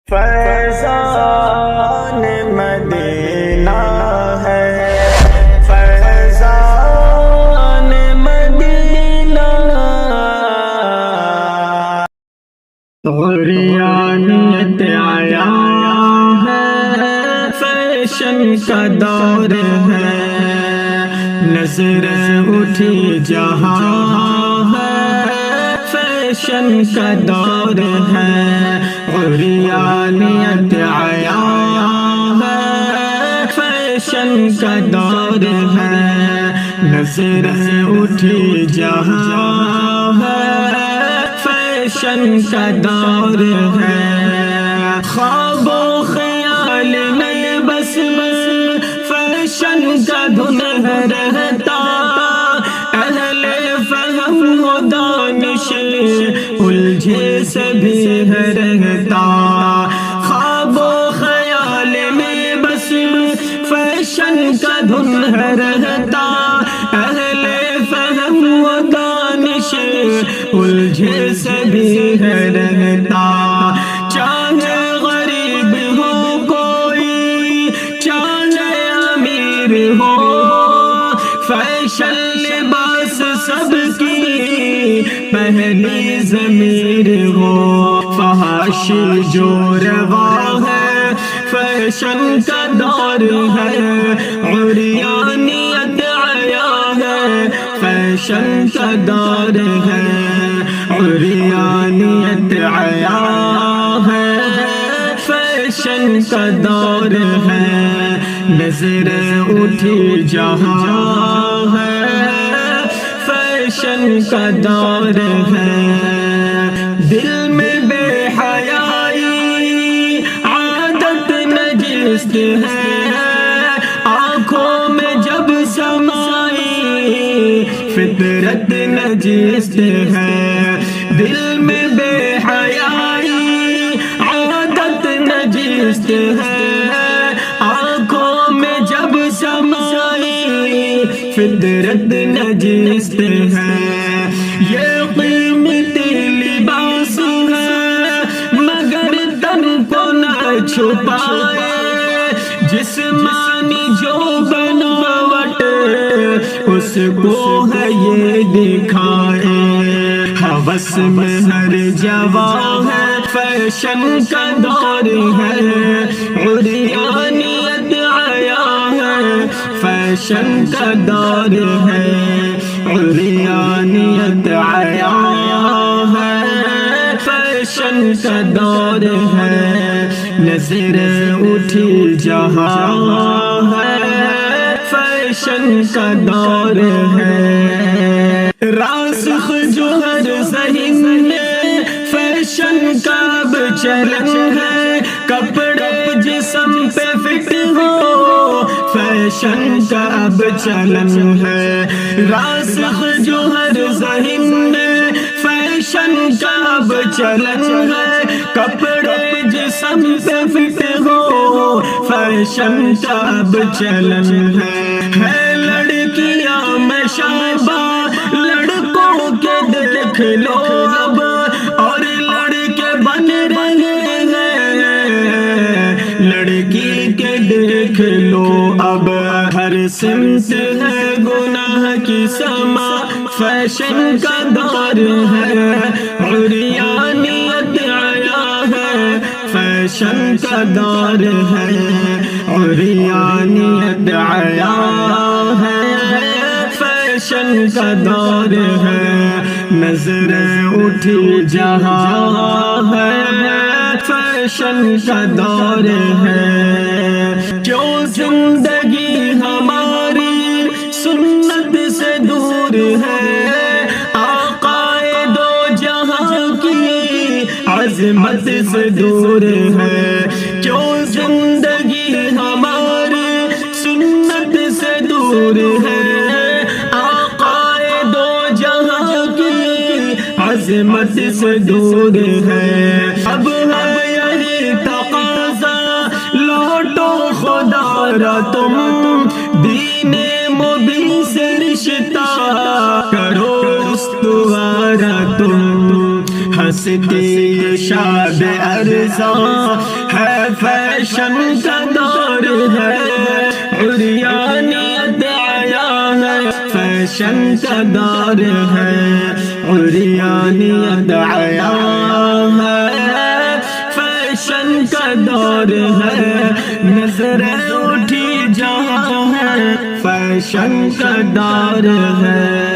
فیضان مدینہ ہے، فیضان مدینہ، عریانیت آیا ہے، فیشن کا دور ہے، نظر اٹھی جہاں ہے، فیشن کا دور ہے، عریانیت آیا ہے، فیشن کا دور ہے، نظر اٹھی جہاں ہے، فیشن کا دور ہے، خواب و خیال میں بس فیشن کا دھن رہتا، اہل فہم و دانش الجھے سبھی رہتا، خواب و خیال میں بس فیشن کا دھن رہتا، اہل فہم و دانش الجھے سبھی رہتا، چاہے غریب ہو کوئی چاہے امیر ہو، فیشن لباس سب کی پہلی ضمیر ہو، فحش جو روا ہے فیشن کا دور ہے، عریانیت آیا ہے، فیشن کا دور ہے، عریانیت آیا ہے، فیشن کا دور ہے، نظر اٹھی جہاں ہے، فیشن کا دور ہے، دل میں بے حیائی عادت نجس ہے، آنکھوں میں جب سمائی فطرت نجس ہے، دل میں بے حیائی عادت نجس ہے، آنکھوں میں جب سمائی فطرت نجس ہے، یہ قیمتی لباس ہے مگر تن کو نہ چھپائے، جسمانی جو بناوٹ اس کو ہے یہ دکھائے، ہوس میں ہر جوان ہے، فیشن کا دور ہے، عریانیت آیا ہے، فیشن کا دور ہے، عریانیت آیا ہے، فیشن کا دور ہے، نظر اٹھی جہاں ہے، فیشن کا دور ہے، راسخ جو ہر ذہن میں فیشن کا اب چلن ہے، کپڑے جسم پہ فٹ ہو فیشن کا اب چلن ہے، راسخ جو ہر ذہن میں فیشن کا اب چلن ہے، کپڑے جسم پہ فٹ ہو فیشن کا اب چلن ہے، لڑکیاں میں شابہ لڑکوں کے دیکھ لو اب، اور لڑکے بن رہے ہیں لڑکی کے دیکھ لو اب، ہر سمت ہے گناہ کی سما، فیشن کا دور ہے، عریانیت آیا ہے، فیشن کا دور ہے، عریانیت آیا ہے، فیشن کا دور ہے، نظر اٹھی جہاں ہے، فیشن کا دور ہے، کیوں زندگی ہماری سنت سے دور ہے، آقائے دو جہاں کی عظمت سے دور ہے، کیوں زندگی ہماری سنت سے دور ہے، آقائے دو جہاں کی عظمت سے دور ہے، اب ہے یہی تقاضا لوٹو خدا را تم، دین مبین سے رشتہ کرو استوارا تم، ہنستی شاد ارزاں فیشن کا دور ہے، عریانیت آیا ہے، فیشن کا دور ہے، عریانیت آیا ہے، فیشن کا دور ہے، نظریں اٹھی جہاں ہے، فیشن کا دور ہے۔